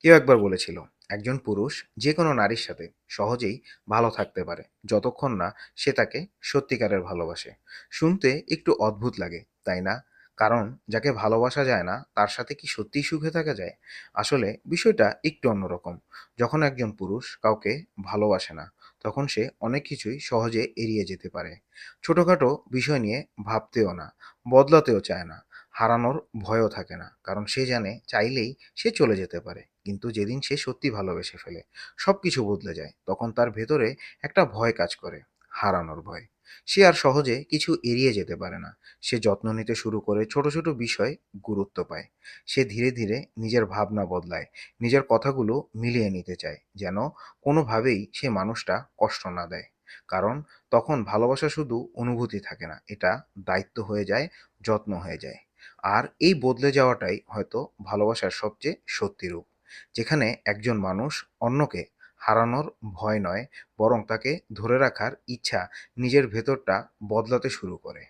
কেউ একবার বলেছিল, একজন পুরুষ যে কোনো নারীর সাথে সহজেই ভালো থাকতে পারে যতক্ষণ না সে তাকে সত্যিকারের ভালোবাসে। শুনতে একটু অদ্ভুত লাগে, তাই না? কারণ যাকে ভালোবাসা যায় না তার সাথে কি সত্যিই সুখে থাকা যায়? আসলে বিষয়টা একটু অন্যরকম। যখন একজন পুরুষ কাউকে ভালোবাসে না, তখন সে অনেক কিছুই সহজে এড়িয়ে যেতে পারে। ছোটখাটো বিষয় নিয়ে ভাবতেও না, বদলাতেও চায় না, হারানোর ভয়ও থাকে না, কারণ সে জানে চাইলেই সে চলে যেতে পারে। কিন্তু যেদিন সে সত্যি ভালোবেসে ফেলে, সবকিছু বদলে যায়। তখন তার ভেতরে একটা ভয় কাজ করে, হারানোর ভয়। সে আর সহজে কিছু এড়িয়ে যেতে পারে না। সে যত্ন নিতে শুরু করে, ছোট ছোট বিষয় গুরুত্ব পায়। সে ধীরে ধীরে নিজের ভাবনা বদলায়, নিজের কথাগুলো মিলিয়ে নিতে চায়, যেন কোনোভাবেই সে মানুষটা কষ্ট না দেয়। কারণ তখন ভালোবাসা শুধু অনুভূতি থাকে না, এটা দায়িত্ব হয়ে যায়, যত্ন হয়ে যায়। আর এই বদলে যাওয়াটাই হয়তো ভালোবাসার সবচেয়ে সত্যি রূপ, যেখানে একজন মানুষ অন্যকে হারানোর ভয় নয়, বরং তাকে ধরে রাখার ইচ্ছা নিজের ভেতরটা বদলাতে শুরু করে।